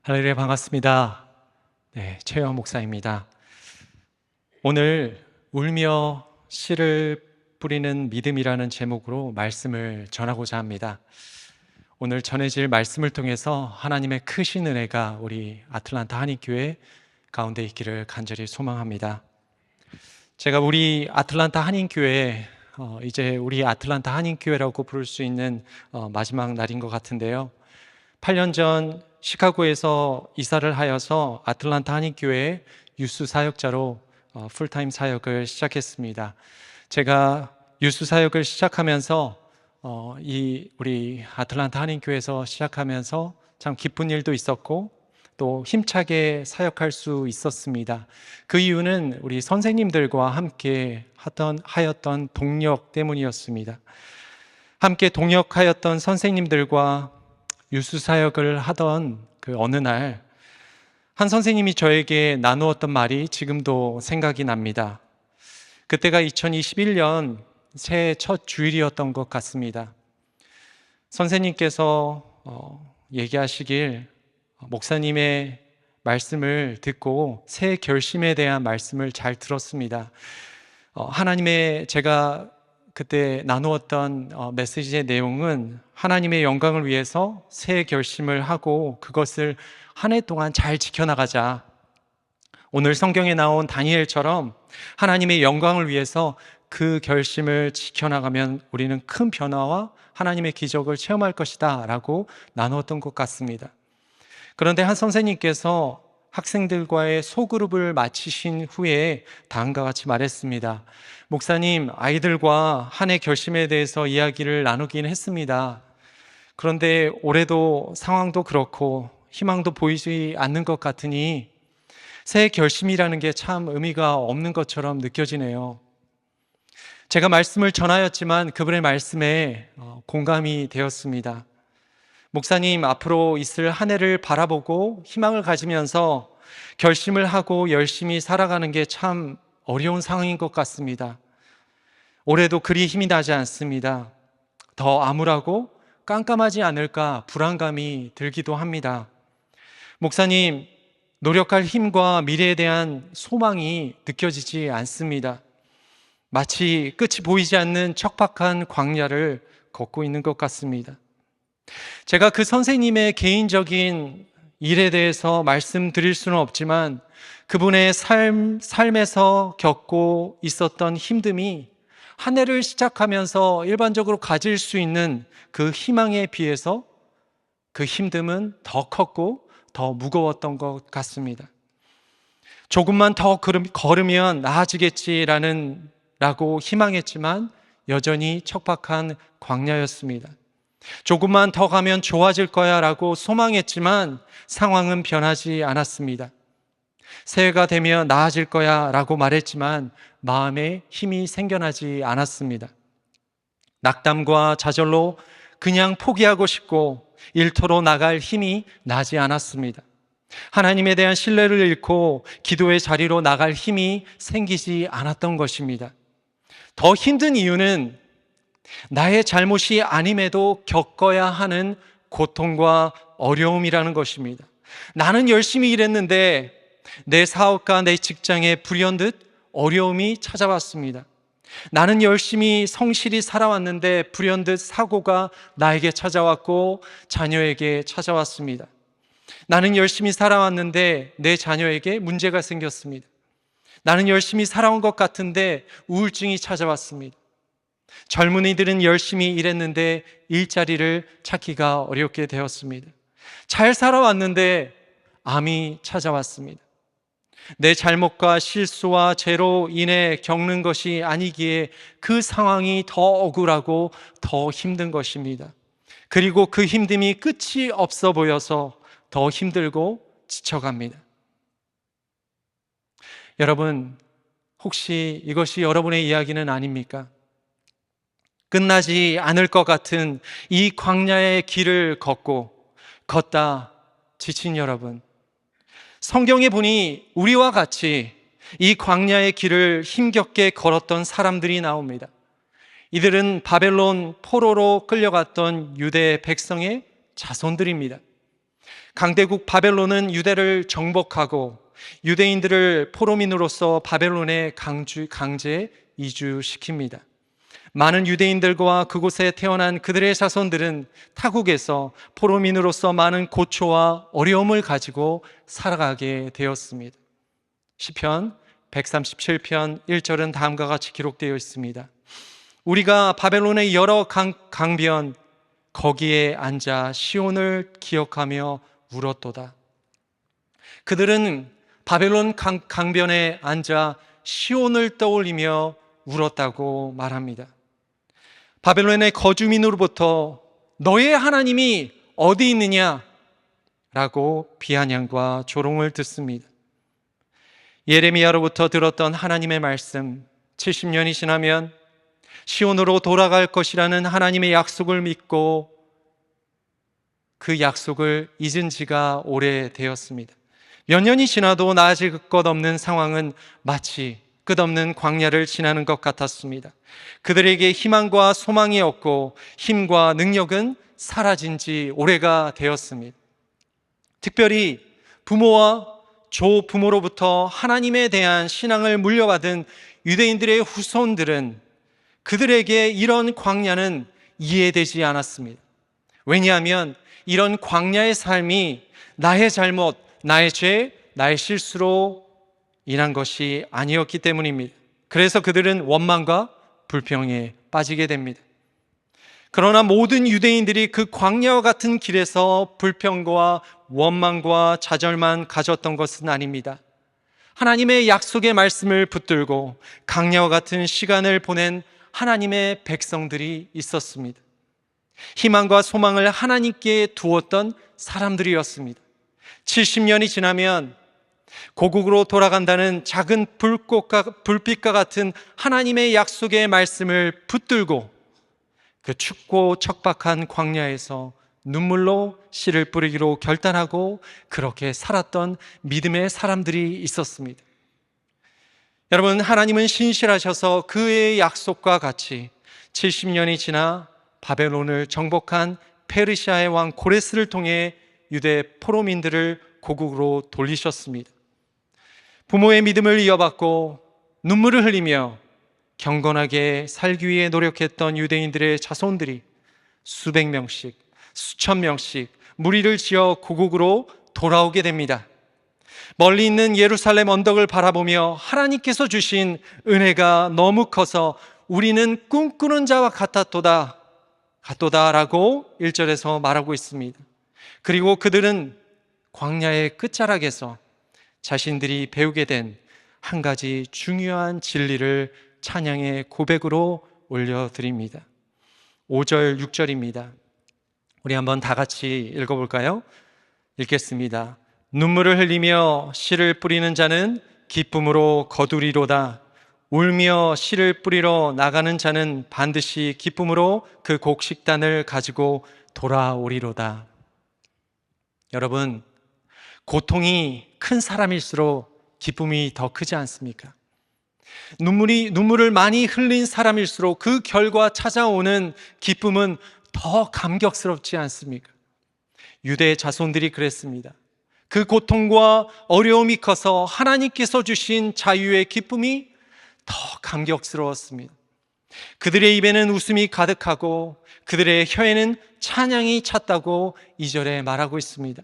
할렐루야, 반갑습니다. 최영 목사입니다. 오늘 울며 씨를 뿌리는 믿음이라는 제목으로 말씀을 전하고자 합니다. 오늘 전해질 말씀을 통해서 하나님의 크신 은혜가 우리 아틀란타 한인교회 가운데 있기를 간절히 소망합니다. 제가 우리 아틀란타 한인교회, 이제 우리 아틀란타 한인교회라고 부를 수 있는 마지막 날인 것 같은데요. 8년 전 시카고에서 이사를 하여서 아틀란타 한인교회의 유수 사역자로 풀타임 사역을 시작했습니다. 제가 유수 사역을 시작하면서 우리 아틀란타 한인교회에서 시작하면서 참 기쁜 일도 있었고 또 힘차게 사역할 수 있었습니다. 그 이유는 우리 선생님들과 함께 하였던 동력 때문이었습니다. 함께 동역하였던 선생님들과 유수 사역을 하던 그 어느 날 한 선생님이 저에게 나누었던 말이 지금도 생각이 납니다. 그때가 2021년 새해 첫 주일이었던 것 같습니다. 선생님께서 얘기하시길 목사님의 말씀을 듣고 새 결심에 대한 말씀을 잘 들었습니다. 제가 그때 나누었던 메시지의 내용은 하나님의 영광을 위해서 새 결심을 하고 그것을 한 해 동안 잘 지켜나가자. 오늘 성경에 나온 다니엘처럼 하나님의 영광을 위해서 그 결심을 지켜나가면 우리는 큰 변화와 하나님의 기적을 체험할 것이다 라고 나누었던 것 같습니다. 그런데 한 선생님께서 학생들과의 소그룹을 마치신 후에 다음과 같이 말했습니다. 목사님, 아이들과 한 해 결심에 대해서 이야기를 나누긴 했습니다. 그런데 올해도 상황도 그렇고 희망도 보이지 않는 것 같으니 새해 결심이라는 게 참 의미가 없는 것처럼 느껴지네요. 제가 말씀을 전하였지만 그분의 말씀에 공감이 되었습니다. 목사님, 앞으로 있을 한 해를 바라보고 희망을 가지면서 결심을 하고 열심히 살아가는 게 참 어려운 상황인 것 같습니다. 올해도 그리 힘이 나지 않습니다. 더 암울하고 깜깜하지 않을까 불안감이 들기도 합니다. 목사님, 노력할 힘과 미래에 대한 소망이 느껴지지 않습니다. 마치 끝이 보이지 않는 척박한 광야를 걷고 있는 것 같습니다. 제가 그 선생님의 개인적인 일에 대해서 말씀드릴 수는 없지만 그분의 삶에서 겪고 있었던 힘듦이 한 해를 시작하면서 일반적으로 가질 수 있는 그 희망에 비해서 그 힘듦은 더 컸고 더 무거웠던 것 같습니다. 조금만 더 걸으면 나아지겠지라고 희망했지만 여전히 척박한 광야였습니다. 조금만 더 가면 좋아질 거야 라고 소망했지만 상황은 변하지 않았습니다. 새해가 되면 나아질 거야 라고 말했지만 마음에 힘이 생겨나지 않았습니다. 낙담과 좌절로 그냥 포기하고 싶고 일터로 나갈 힘이 나지 않았습니다. 하나님에 대한 신뢰를 잃고 기도의 자리로 나갈 힘이 생기지 않았던 것입니다. 더 힘든 이유는 나의 잘못이 아님에도 겪어야 하는 고통과 어려움이라는 것입니다. 나는 열심히 일했는데 내 사업과 내 직장에 불현듯 어려움이 찾아왔습니다. 나는 열심히 성실히 살아왔는데 불현듯 사고가 나에게 찾아왔고 자녀에게 찾아왔습니다. 나는 열심히 살아왔는데 내 자녀에게 문제가 생겼습니다. 나는 열심히 살아온 것 같은데 우울증이 찾아왔습니다. 젊은이들은 열심히 일했는데 일자리를 찾기가 어렵게 되었습니다. 잘 살아왔는데 암이 찾아왔습니다. 내 잘못과 실수와 죄로 인해 겪는 것이 아니기에 그 상황이 더 억울하고 더 힘든 것입니다. 그리고 그 힘듦이 끝이 없어 보여서 더 힘들고 지쳐갑니다. 여러분, 혹시 이것이 여러분의 이야기는 아닙니까? 끝나지 않을 것 같은 이 광야의 길을 걷다 지친 여러분, 성경에 보니 우리와 같이 이 광야의 길을 힘겹게 걸었던 사람들이 나옵니다. 이들은 바벨론 포로로 끌려갔던 유대 백성의 자손들입니다. 강대국 바벨론은 유대를 정복하고 유대인들을 포로민으로서 바벨론에 강제 이주시킵니다. 많은 유대인들과 그곳에 태어난 그들의 자손들은 타국에서 포로민으로서 많은 고초와 어려움을 가지고 살아가게 되었습니다. 시편 137편 1절은 다음과 같이 기록되어 있습니다. 우리가 바벨론의 여러 강변 거기에 앉아 시온을 기억하며 울었도다. 그들은 바벨론 강변에 앉아 시온을 떠올리며 울었다고 말합니다. 바벨론의 거주민으로부터 너의 하나님이 어디 있느냐? 라고 비아냥과 조롱을 듣습니다. 예레미야로부터 들었던 하나님의 말씀, 70년이 지나면 시온으로 돌아갈 것이라는 하나님의 약속을 믿고 그 약속을 잊은 지가 오래되었습니다. 몇 년이 지나도 나아질 것 없는 상황은 마치 끝없는 광야를 지나는 것 같았습니다. 그들에게 희망과 소망이 없고 힘과 능력은 사라진 지 오래가 되었습니다. 특별히 부모와 조부모로부터 하나님에 대한 신앙을 물려받은 유대인들의 후손들은 그들에게 이런 광야는 이해되지 않았습니다. 왜냐하면 이런 광야의 삶이 나의 잘못, 나의 죄, 나의 실수로 인한 것이 아니었기 때문입니다. 그래서 그들은 원망과 불평에 빠지게 됩니다. 그러나 모든 유대인들이 그 광야와 같은 길에서 불평과 원망과 좌절만 가졌던 것은 아닙니다. 하나님의 약속의 말씀을 붙들고 광야와 같은 시간을 보낸 하나님의 백성들이 있었습니다. 희망과 소망을 하나님께 두었던 사람들이었습니다. 70년이 지나면 고국으로 돌아간다는 작은 불빛과 같은 하나님의 약속의 말씀을 붙들고 그 춥고 척박한 광야에서 눈물로 씨를 뿌리기로 결단하고 그렇게 살았던 믿음의 사람들이 있었습니다. 여러분, 하나님은 신실하셔서 그의 약속과 같이 70년이 지나 바벨론을 정복한 페르시아의 왕 고레스를 통해 유대 포로민들을 고국으로 돌리셨습니다. 부모의 믿음을 이어받고 눈물을 흘리며 경건하게 살기 위해 노력했던 유대인들의 자손들이 수백 명씩, 수천 명씩 무리를 지어 고국으로 돌아오게 됩니다. 멀리 있는 예루살렘 언덕을 바라보며 하나님께서 주신 은혜가 너무 커서 우리는 꿈꾸는 자와 같도다라고 1절에서 말하고 있습니다. 그리고 그들은 광야의 끝자락에서 자신들이 배우게 된 한 가지 중요한 진리를 찬양의 고백으로 올려드립니다. 5절, 6절입니다. 우리 한번 다 같이 읽어볼까요? 읽겠습니다. 눈물을 흘리며 씨를 뿌리는 자는 기쁨으로 거두리로다. 울며 씨를 뿌리러 나가는 자는 반드시 기쁨으로 그 곡식단을 가지고 돌아오리로다. 여러분, 고통이 큰 사람일수록 기쁨이 더 크지 않습니까? 눈물을 많이 흘린 사람일수록 그 결과 찾아오는 기쁨은 더 감격스럽지 않습니까? 유대의 자손들이 그랬습니다. 그 고통과 어려움이 커서 하나님께서 주신 자유의 기쁨이 더 감격스러웠습니다. 그들의 입에는 웃음이 가득하고 그들의 혀에는 찬양이 찼다고 2절에 말하고 있습니다.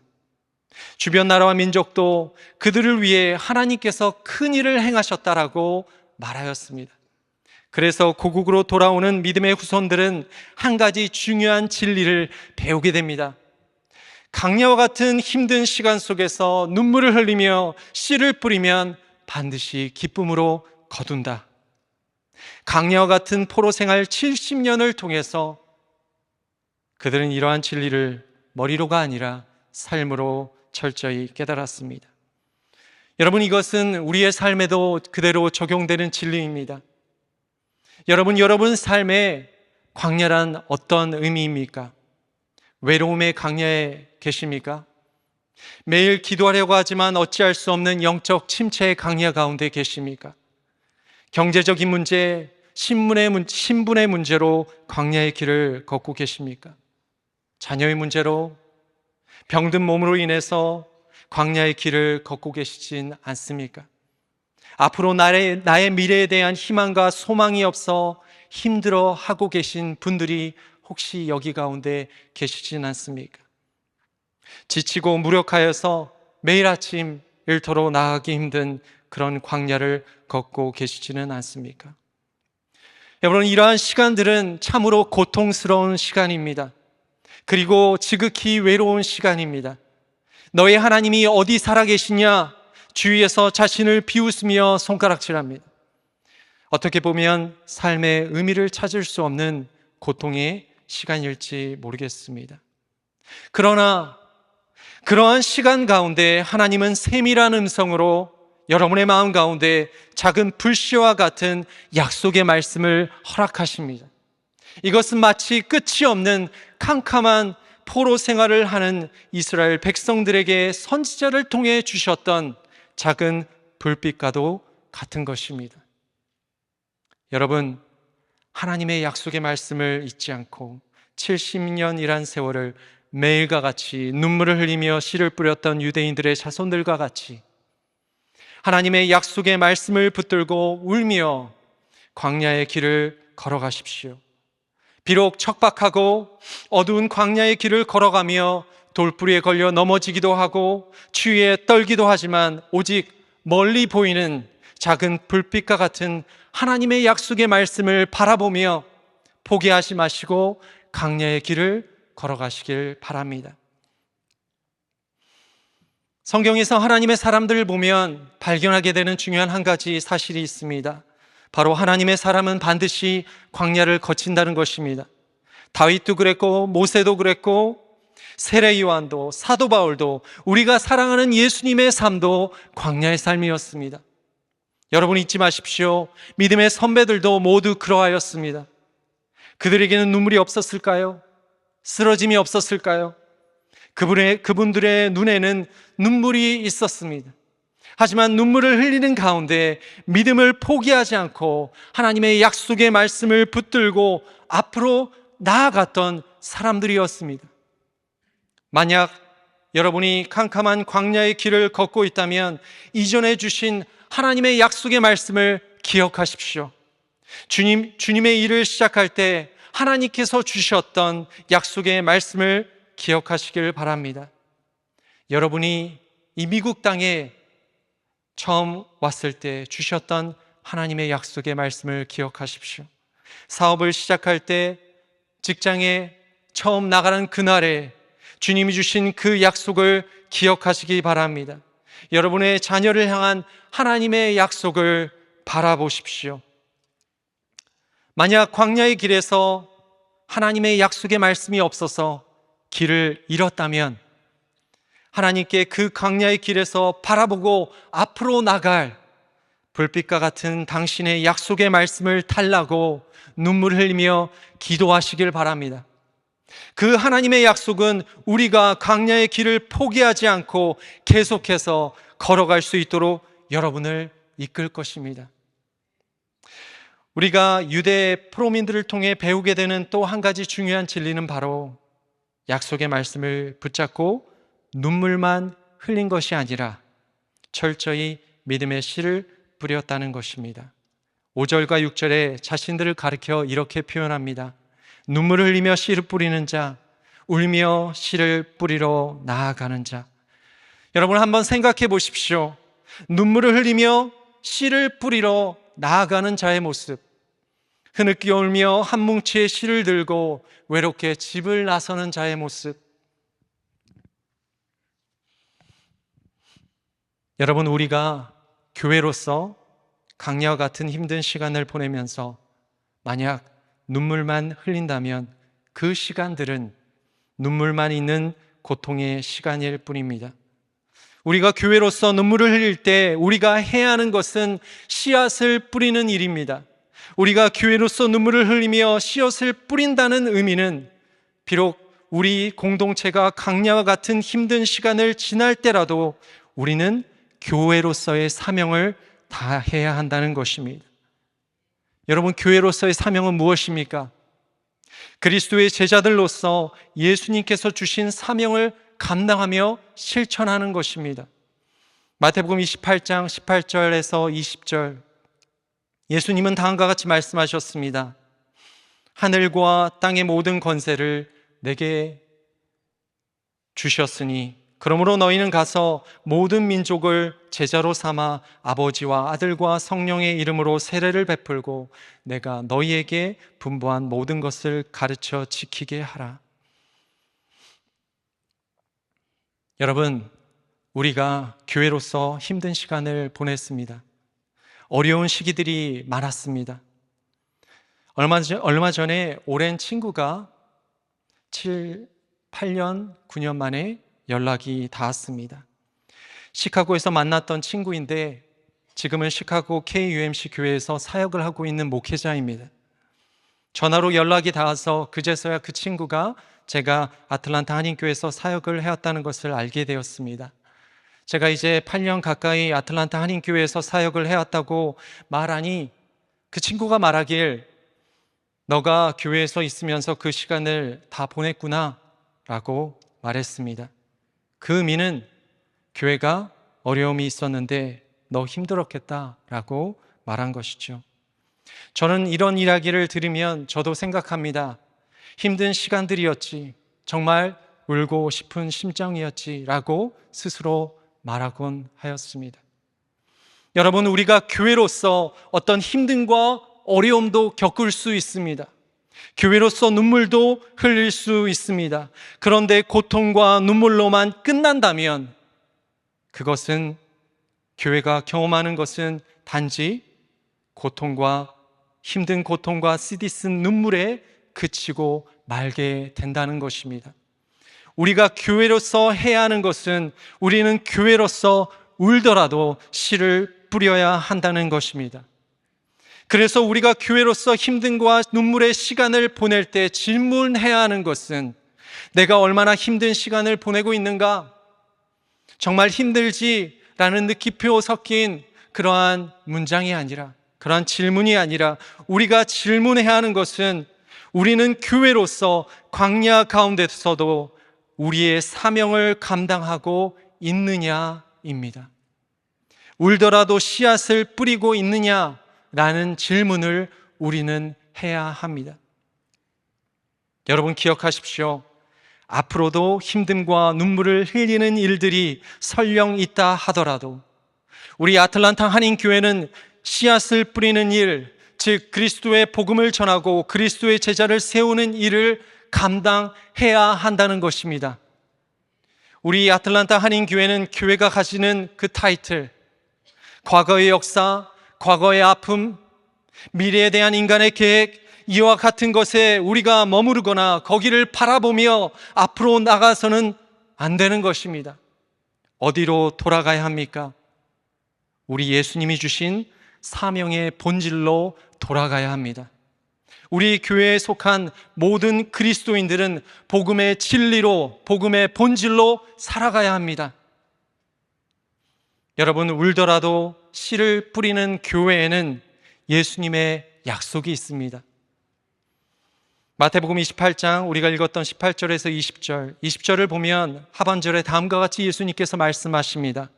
주변 나라와 민족도 그들을 위해 하나님께서 큰 일을 행하셨다라고 말하였습니다. 그래서 고국으로 돌아오는 믿음의 후손들은 한 가지 중요한 진리를 배우게 됩니다. 강야와 같은 힘든 시간 속에서 눈물을 흘리며 씨를 뿌리면 반드시 기쁨으로 거둔다. 강야와 같은 포로 생활 70년을 통해서 그들은 이러한 진리를 머리로가 아니라 삶으로 철저히 깨달았습니다. 여러분, 이것은 우리의 삶에도 그대로 적용되는 진리입니다. 여러분 삶에 광야란 어떤 의미입니까? 외로움의 광야에 계십니까? 매일 기도하려고 하지만 어찌할 수 없는 영적 침체의 광야 가운데 계십니까? 경제적인 문제, 신분의 문제로 광야의 길을 걷고 계십니까? 자녀의 문제로, 병든 몸으로 인해서 광야의 길을 걷고 계시진 않습니까? 앞으로 나의 미래에 대한 희망과 소망이 없어 힘들어하고 계신 분들이 혹시 여기 가운데 계시진 않습니까? 지치고 무력하여서 매일 아침 일터로 나가기 힘든 그런 광야를 걷고 계시지는 않습니까? 여러분, 이러한 시간들은 참으로 고통스러운 시간입니다. 그리고 지극히 외로운 시간입니다. 너희 하나님이 어디 살아계시냐? 주위에서 자신을 비웃으며 손가락질합니다. 어떻게 보면 삶의 의미를 찾을 수 없는 고통의 시간일지 모르겠습니다. 그러나 그러한 시간 가운데 하나님은 세밀한 음성으로 여러분의 마음 가운데 작은 불씨와 같은 약속의 말씀을 허락하십니다. 이것은 마치 끝이 없는 캄캄한 포로 생활을 하는 이스라엘 백성들에게 선지자를 통해 주셨던 작은 불빛과도 같은 것입니다. 여러분, 하나님의 약속의 말씀을 잊지 않고 70년이란 세월을 매일과 같이 눈물을 흘리며 씨를 뿌렸던 유대인들의 자손들과 같이 하나님의 약속의 말씀을 붙들고 울며 광야의 길을 걸어가십시오. 비록 척박하고 어두운 광야의 길을 걸어가며 돌부리에 걸려 넘어지기도 하고 추위에 떨기도 하지만 오직 멀리 보이는 작은 불빛과 같은 하나님의 약속의 말씀을 바라보며 포기하지 마시고 광야의 길을 걸어가시길 바랍니다. 성경에서 하나님의 사람들을 보면 발견하게 되는 중요한 한 가지 사실이 있습니다. 바로 하나님의 사람은 반드시 광야를 거친다는 것입니다. 다윗도 그랬고 모세도 그랬고 세례 요한도 사도 바울도 우리가 사랑하는 예수님의 삶도 광야의 삶이었습니다. 여러분 잊지 마십시오. 믿음의 선배들도 모두 그러하였습니다. 그들에게는 눈물이 없었을까요? 쓰러짐이 없었을까요? 그분들의 눈에는 눈물이 있었습니다. 하지만 눈물을 흘리는 가운데 믿음을 포기하지 않고 하나님의 약속의 말씀을 붙들고 앞으로 나아갔던 사람들이었습니다. 만약 여러분이 캄캄한 광야의 길을 걷고 있다면 이전에 주신 하나님의 약속의 말씀을 기억하십시오. 주님의 일을 시작할 때 하나님께서 주셨던 약속의 말씀을 기억하시길 바랍니다. 여러분이 이 미국 땅에 처음 왔을 때 주셨던 하나님의 약속의 말씀을 기억하십시오. 사업을 시작할 때 직장에 처음 나가는 그날에 주님이 주신 그 약속을 기억하시기 바랍니다. 여러분의 자녀를 향한 하나님의 약속을 바라보십시오. 만약 광야의 길에서 하나님의 약속의 말씀이 없어서 길을 잃었다면 하나님께 그 광야의 길에서 바라보고 앞으로 나갈 불빛과 같은 당신의 약속의 말씀을 달라고 눈물을 흘리며 기도하시길 바랍니다. 그 하나님의 약속은 우리가 광야의 길을 포기하지 않고 계속해서 걸어갈 수 있도록 여러분을 이끌 것입니다. 우리가 유대 프로민들을 통해 배우게 되는 또 한 가지 중요한 진리는 바로 약속의 말씀을 붙잡고 눈물만 흘린 것이 아니라 철저히 믿음의 씨를 뿌렸다는 것입니다. 5절과 6절에 자신들을 가리켜 이렇게 표현합니다. 눈물을 흘리며 씨를 뿌리는 자, 울며 씨를 뿌리러 나아가는 자. 여러분 한번 생각해 보십시오. 눈물을 흘리며 씨를 뿌리러 나아가는 자의 모습, 흐느끼 울며 한 뭉치의 씨를 들고 외롭게 집을 나서는 자의 모습. 여러분, 우리가 교회로서 강야와 같은 힘든 시간을 보내면서 만약 눈물만 흘린다면 그 시간들은 눈물만 있는 고통의 시간일 뿐입니다. 우리가 교회로서 눈물을 흘릴 때 우리가 해야 하는 것은 씨앗을 뿌리는 일입니다. 우리가 교회로서 눈물을 흘리며 씨앗을 뿌린다는 의미는 비록 우리 공동체가 강야와 같은 힘든 시간을 지날 때라도 우리는 교회로서의 사명을 다해야 한다는 것입니다. 여러분, 교회로서의 사명은 무엇입니까? 그리스도의 제자들로서 예수님께서 주신 사명을 감당하며 실천하는 것입니다. 마태복음 28장 18절에서 20절, 예수님은 다음과 같이 말씀하셨습니다. 하늘과 땅의 모든 권세를 내게 주셨으니 그러므로 너희는 가서 모든 민족을 제자로 삼아 아버지와 아들과 성령의 이름으로 세례를 베풀고 내가 너희에게 분부한 모든 것을 가르쳐 지키게 하라. 여러분, 우리가 교회로서 힘든 시간을 보냈습니다. 어려운 시기들이 많았습니다. 얼마 전에 오랜 친구가 8년, 9년 만에 연락이 닿았습니다. 시카고에서 만났던 친구인데 지금은 시카고 KUMC 교회에서 사역을 하고 있는 목회자입니다. 전화로 연락이 닿아서 그제서야 그 친구가 제가 아틀란타 한인교회에서 사역을 해왔다는 것을 알게 되었습니다. 제가 이제 8년 가까이 아틀란타 한인교회에서 사역을 해왔다고 말하니 그 친구가 말하길, 너가 교회에서 있으면서 그 시간을 다 보냈구나 라고 말했습니다. 그 의미는 교회가 어려움이 있었는데 너 힘들었겠다라고 말한 것이죠. 저는 이런 이야기를 들으면 저도 생각합니다. 힘든 시간들이었지, 정말 울고 싶은 심정이었지라고 스스로 말하곤 하였습니다. 여러분, 우리가 교회로서 어떤 힘듦과 어려움도 겪을 수 있습니다. 교회로서 눈물도 흘릴 수 있습니다. 그런데 고통과 눈물로만 끝난다면 그것은, 교회가 경험하는 것은 단지 고통과 힘든 고통과 쓰디쓴 눈물에 그치고 말게 된다는 것입니다. 우리가 교회로서 해야 하는 것은 우리는 교회로서 울더라도 씨를 뿌려야 한다는 것입니다. 그래서 우리가 교회로서 힘듦과 눈물의 시간을 보낼 때 질문해야 하는 것은, 내가 얼마나 힘든 시간을 보내고 있는가? 정말 힘들지라는 느낌표 섞인 그러한 문장이 아니라, 그러한 질문이 아니라, 우리가 질문해야 하는 것은 우리는 교회로서 광야 가운데서도 우리의 사명을 감당하고 있느냐입니다. 울더라도 씨앗을 뿌리고 있느냐라는 질문을 우리는 해야 합니다. 여러분, 기억하십시오. 앞으로도 힘듦과 눈물을 흘리는 일들이 설령 있다 하더라도 우리 아틀란타 한인교회는 씨앗을 뿌리는 일, 즉 그리스도의 복음을 전하고 그리스도의 제자를 세우는 일을 감당해야 한다는 것입니다. 우리 아틀란타 한인교회는 교회가 가지는 그 타이틀, 과거의 역사, 과거의 아픔, 미래에 대한 인간의 계획, 이와 같은 것에 우리가 머무르거나 거기를 바라보며 앞으로 나가서는 안 되는 것입니다. 어디로 돌아가야 합니까? 우리 예수님이 주신 사명의 본질로 돌아가야 합니다. 우리 교회에 속한 모든 그리스도인들은 복음의 진리로, 복음의 본질로 살아가야 합니다. 여러분, 울더라도 씨를 뿌리는 교회에는 예수님의 약속이 있습니다. 마태복음 28장, 우리가 읽었던 18절에서 20절을 보면 하반절에 다음과 같이 예수님께서 말씀하십니다.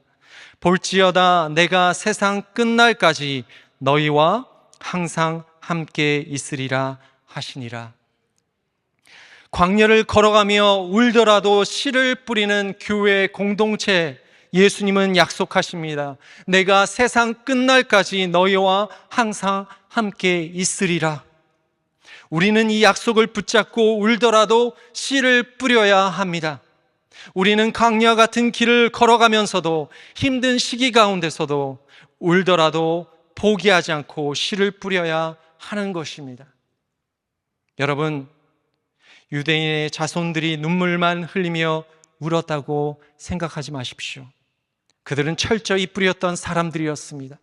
볼지어다 내가 세상 끝날까지 너희와 항상 함께 있으리라 하시니라. 광야를 걸어가며 울더라도 씨를 뿌리는 교회 공동체, 예수님은 약속하십니다. 내가 세상 끝날까지 너희와 항상 함께 있으리라. 우리는 이 약속을 붙잡고 울더라도 씨를 뿌려야 합니다. 우리는 광야 같은 길을 걸어가면서도 힘든 시기 가운데서도 울더라도 포기하지 않고 씨를 뿌려야 하는 것입니다. 여러분, 유대인의 자손들이 눈물만 흘리며 울었다고 생각하지 마십시오. 그들은 철저히 뿌렸던 사람들이었습니다.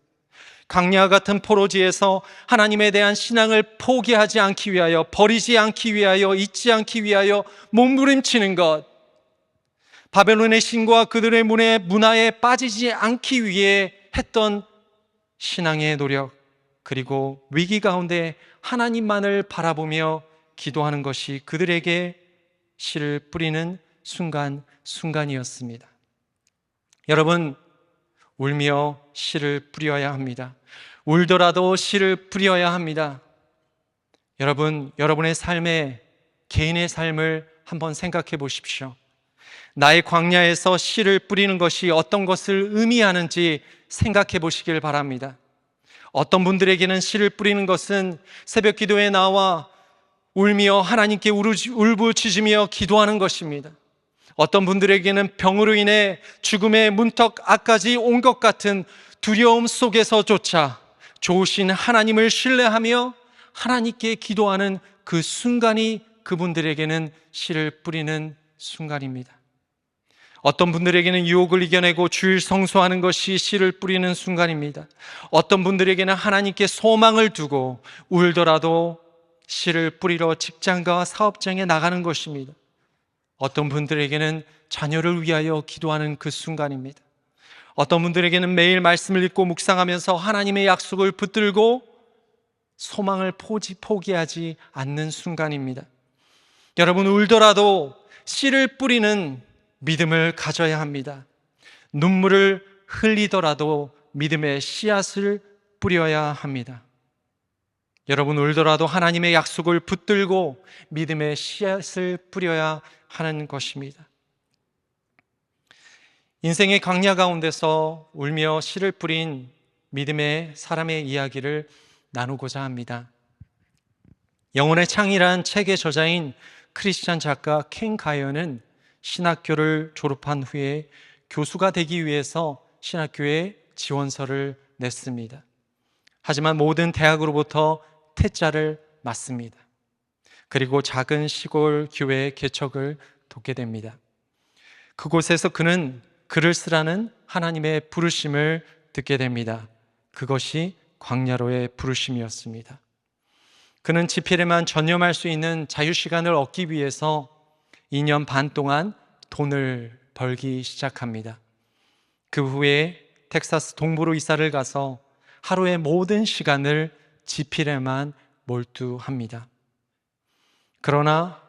광야 같은 포로지에서 하나님에 대한 신앙을 포기하지 않기 위하여, 버리지 않기 위하여, 잊지 않기 위하여 몸부림치는 것, 바벨론의 신과 그들의 문화에 빠지지 않기 위해 했던 신앙의 노력, 그리고 위기 가운데 하나님만을 바라보며 기도하는 것이 그들에게 씨를 뿌리는 순간이었습니다. 여러분, 울며 씨를 뿌려야 합니다. 울더라도 씨를 뿌려야 합니다. 여러분, 여러분의 삶에 개인의 삶을 한번 생각해 보십시오. 나의 광야에서 씨를 뿌리는 것이 어떤 것을 의미하는지 생각해 보시길 바랍니다. 어떤 분들에게는 씨를 뿌리는 것은 새벽 기도에 나와 울며 하나님께 울부짖으며 기도하는 것입니다. 어떤 분들에게는 병으로 인해 죽음의 문턱 앞까지 온 것 같은 두려움 속에서조차 좋으신 하나님을 신뢰하며 하나님께 기도하는 그 순간이 그분들에게는 씨를 뿌리는 순간입니다. 어떤 분들에게는 유혹을 이겨내고 주일 성수하는 것이 씨를 뿌리는 순간입니다. 어떤 분들에게는 하나님께 소망을 두고 울더라도 씨를 뿌리러 직장과 사업장에 나가는 것입니다. 어떤 분들에게는 자녀를 위하여 기도하는 그 순간입니다. 어떤 분들에게는 매일 말씀을 읽고 묵상하면서 하나님의 약속을 붙들고 소망을 포기하지 않는 순간입니다. 여러분, 울더라도 씨를 뿌리는 믿음을 가져야 합니다. 눈물을 흘리더라도 믿음의 씨앗을 뿌려야 합니다. 여러분, 울더라도 하나님의 약속을 붙들고 믿음의 씨앗을 뿌려야 하는 것입니다. 인생의 광야 가운데서 울며 씨를 뿌린 믿음의 사람의 이야기를 나누고자 합니다. 영혼의 창이란 책의 저자인 크리스찬 작가 켄 가이어는 신학교를 졸업한 후에 교수가 되기 위해서 신학교에 지원서를 냈습니다. 하지만 모든 대학으로부터 퇴짜를 맞습니다. 그리고 작은 시골 교회 개척을 돕게 됩니다. 그곳에서 그는 글을 쓰라는 하나님의 부르심을 듣게 됩니다. 그것이 광야로의 부르심이었습니다. 그는 집필에만 전념할 수 있는 자유시간을 얻기 위해서 2년 반 동안 돈을 벌기 시작합니다. 그 후에 텍사스 동부로 이사를 가서 하루의 모든 시간을 집필에만 몰두합니다. 그러나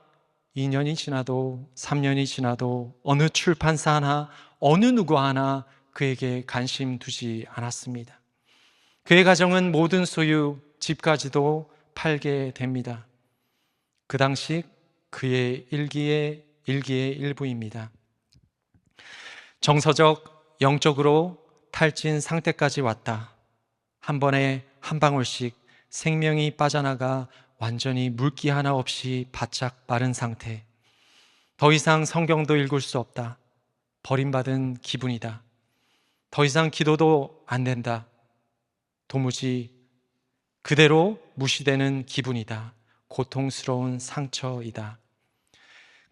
2년이 지나도 3년이 지나도 어느 출판사 하나, 어느 누구 하나 그에게 관심 두지 않았습니다. 그의 가정은 모든 소유, 집까지도 팔게 됩니다. 그 당시 그의 일기의 일부입니다. 정서적, 영적으로 탈진 상태까지 왔다. 한 번에 한 방울씩 생명이 빠져나가 완전히 물기 하나 없이 바짝 마른 상태. 더 이상 성경도 읽을 수 없다. 버림받은 기분이다. 더 이상 기도도 안 된다. 도무지 그대로 무시되는 기분이다. 고통스러운 상처이다.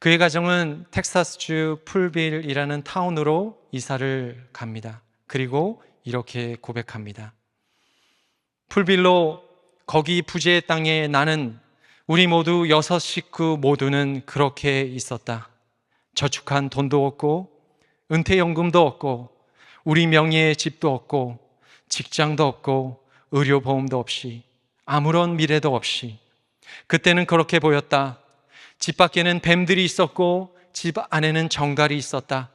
그의 가정은 텍사스주 풀빌이라는 타운으로 이사를 갑니다. 그리고 이렇게 고백합니다. 풀빌로 거기 부지의 땅에 나는 우리 모두 6 식구 모두는 그렇게 있었다. 저축한 돈도 없고 은퇴연금도 없고 우리 명의의 집도 없고 직장도 없고 의료보험도 없이 아무런 미래도 없이 그때는 그렇게 보였다. 집 밖에는 뱀들이 있었고 집 안에는 정갈이 있었다.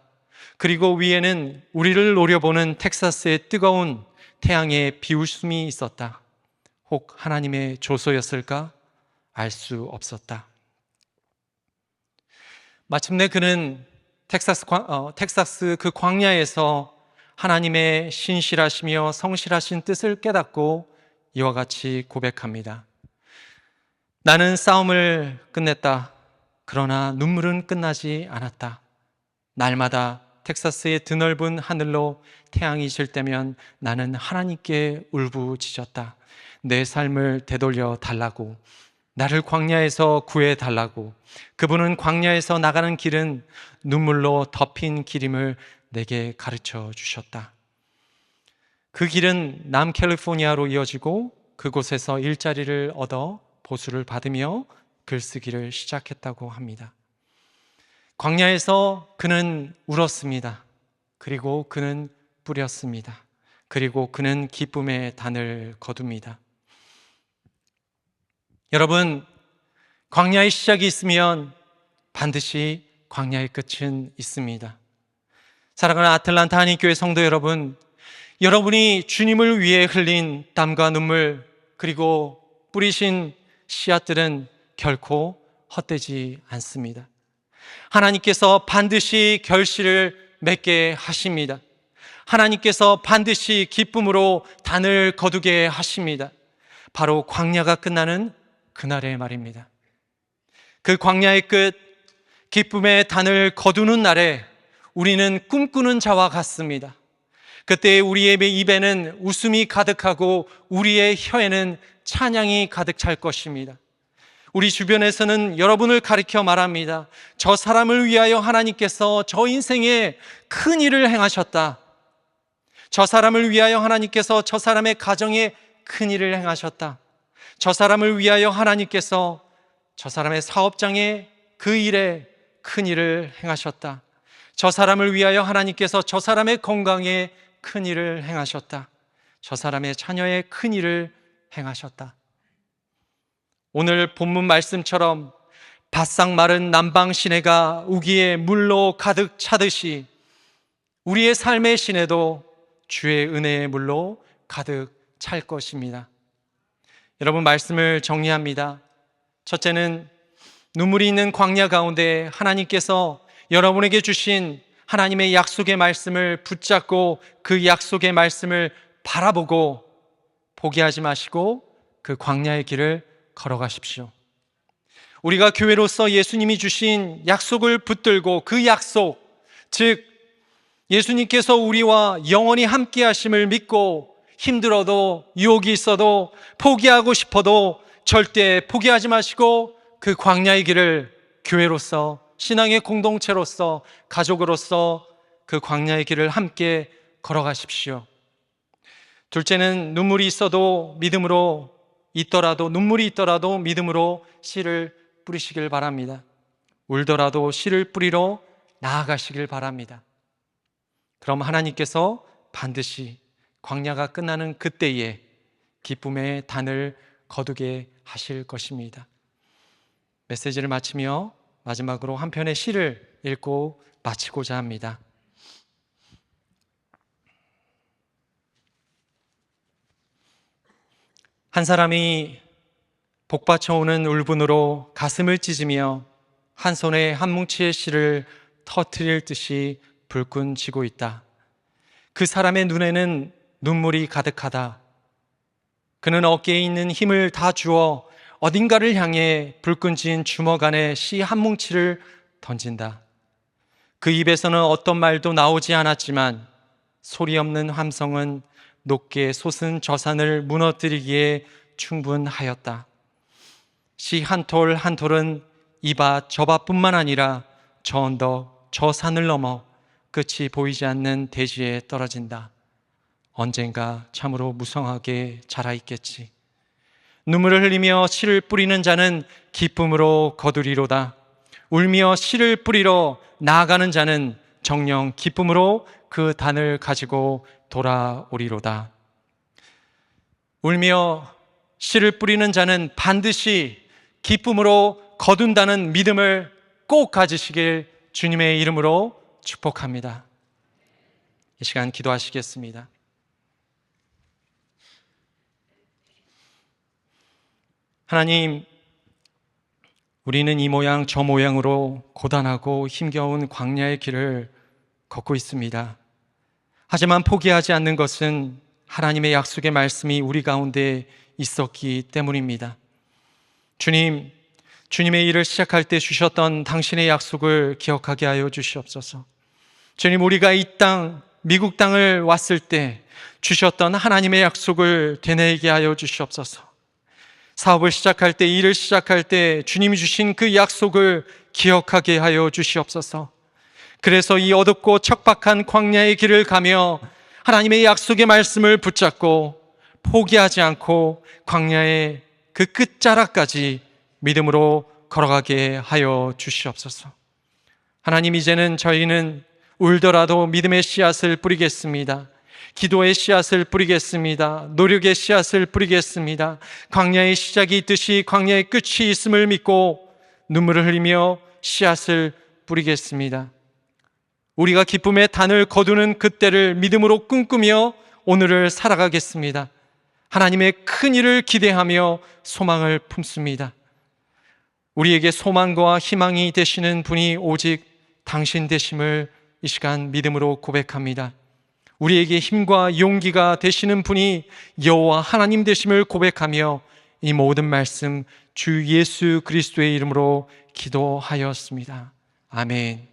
그리고 위에는 우리를 노려보는 텍사스의 뜨거운 태양의 비웃음이 있었다. 혹 하나님의 조소였을까? 알 수 없었다. 마침내 그는 텍사스 그 광야에서 하나님의 신실하시며 성실하신 뜻을 깨닫고 이와 같이 고백합니다. 나는 싸움을 끝냈다. 그러나 눈물은 끝나지 않았다. 날마다 텍사스의 드넓은 하늘로 태양이 질 때면 나는 하나님께 울부짖었다. 내 삶을 되돌려 달라고, 나를 광야에서 구해 달라고. 그분은 광야에서 나가는 길은 눈물로 덮인 길임을 내게 가르쳐 주셨다. 그 길은 남캘리포니아로 이어지고 그곳에서 일자리를 얻어 보수를 받으며 글쓰기를 시작했다고 합니다. 광야에서 그는 울었습니다. 그리고 그는 뿌렸습니다. 그리고 그는 기쁨의 단을 거둡니다. 여러분, 광야의 시작이 있으면 반드시 광야의 끝은 있습니다. 사랑하는 아틀란타 한인교회 성도 여러분, 여러분이 주님을 위해 흘린 땀과 눈물 그리고 뿌리신 씨앗들은 결코 헛되지 않습니다. 하나님께서 반드시 결실을 맺게 하십니다. 하나님께서 반드시 기쁨으로 단을 거두게 하십니다. 바로 광야가 끝나는 그날의 말입니다. 그 광야의 끝, 기쁨의 단을 거두는 날에 우리는 꿈꾸는 자와 같습니다. 그때 우리의 입에는 웃음이 가득하고 우리의 혀에는 찬양이 가득 찰 것입니다. 우리 주변에서는 여러분을 가리켜 말합니다. 저 사람을 위하여 하나님께서 저 인생에 큰 일을 행하셨다. 저 사람을 위하여 하나님께서 저 사람의 가정에 큰 일을 행하셨다. 저 사람을 위하여 하나님께서 저 사람의 사업장에 그 일에 큰 일을 행하셨다. 저 사람을 위하여 하나님께서 저 사람의 건강에 큰 일을 행하셨다. 저 사람의 자녀에 큰 일을 행하셨다. 오늘 본문 말씀처럼 바싹 마른 남방 시내가 우기에 물로 가득 차듯이 우리의 삶의 시내도 주의 은혜의 물로 가득 찰 것입니다. 여러분, 말씀을 정리합니다. 첫째는 눈물이 있는 광야 가운데 하나님께서 여러분에게 주신 하나님의 약속의 말씀을 붙잡고 그 약속의 말씀을 바라보고 포기하지 마시고 그 광야의 길을 걸어가십시오. 우리가 교회로서 예수님이 주신 약속을 붙들고 그 약속, 즉 예수님께서 우리와 영원히 함께 하심을 믿고 힘들어도 유혹이 있어도 포기하고 싶어도 절대 포기하지 마시고 그 광야의 길을 교회로서 신앙의 공동체로서 가족으로서 그 광야의 길을 함께 걸어가십시오. 둘째는 눈물이 있어도 믿음으로 눈물이 있더라도 믿음으로 씨를 뿌리시길 바랍니다. 울더라도 씨를 뿌리러 나아가시길 바랍니다. 그럼 하나님께서 반드시 광야가 끝나는 그때에 기쁨의 단을 거두게 하실 것입니다. 메시지를 마치며 마지막으로 한 편의 시를 읽고 마치고자 합니다. 한 사람이 복받쳐오는 울분으로 가슴을 찢으며 한 손에 한 뭉치의 씨를 터뜨릴 듯이 불끈 쥐고 있다. 그 사람의 눈에는 눈물이 가득하다. 그는 어깨에 있는 힘을 다 주어 어딘가를 향해 불끈 쥔 주먹 안에 씨 한 뭉치를 던진다. 그 입에서는 어떤 말도 나오지 않았지만 소리 없는 함성은 높게 솟은 저 산을 무너뜨리기에 충분하였다. 씨 한 톨 한 톨은 이 밭 저 밭뿐만 아니라 저 언덕 저 산을 넘어 끝이 보이지 않는 대지에 떨어진다. 언젠가 참으로 무성하게 자라있겠지. 눈물을 흘리며 씨를 뿌리는 자는 기쁨으로 거두리로다. 울며 씨를 뿌리러 나아가는 자는 정녕 기쁨으로 그 단을 가지고 돌아오리로다. 울며 씨를 뿌리는 자는 반드시 기쁨으로 거둔다는 믿음을 꼭 가지시길 주님의 이름으로 축복합니다. 이 시간 기도하시겠습니다. 하나님, 우리는 이 모양 저 모양으로 고단하고 힘겨운 광야의 길을 걷고 있습니다. 하지만 포기하지 않는 것은 하나님의 약속의 말씀이 우리 가운데 있었기 때문입니다. 주님, 주님의 일을 시작할 때 주셨던 당신의 약속을 기억하게 하여 주시옵소서. 주님, 우리가 이 땅, 미국 땅을 왔을 때 주셨던 하나님의 약속을 되뇌게 하여 주시옵소서. 사업을 시작할 때, 일을 시작할 때 주님이 주신 그 약속을 기억하게 하여 주시옵소서. 그래서 이 어둡고 척박한 광야의 길을 가며 하나님의 약속의 말씀을 붙잡고 포기하지 않고 광야의 그 끝자락까지 믿음으로 걸어가게 하여 주시옵소서. 하나님, 이제는 저희는 울더라도 믿음의 씨앗을 뿌리겠습니다. 기도의 씨앗을 뿌리겠습니다. 노력의 씨앗을 뿌리겠습니다. 광야의 시작이 있듯이 광야의 끝이 있음을 믿고 눈물을 흘리며 씨앗을 뿌리겠습니다. 우리가 기쁨의 단을 거두는 그때를 믿음으로 꿈꾸며 오늘을 살아가겠습니다. 하나님의 큰 일을 기대하며 소망을 품습니다. 우리에게 소망과 희망이 되시는 분이 오직 당신 되심을 이 시간 믿음으로 고백합니다. 우리에게 힘과 용기가 되시는 분이 여호와 하나님 되심을 고백하며 이 모든 말씀 주 예수 그리스도의 이름으로 기도하였습니다. 아멘.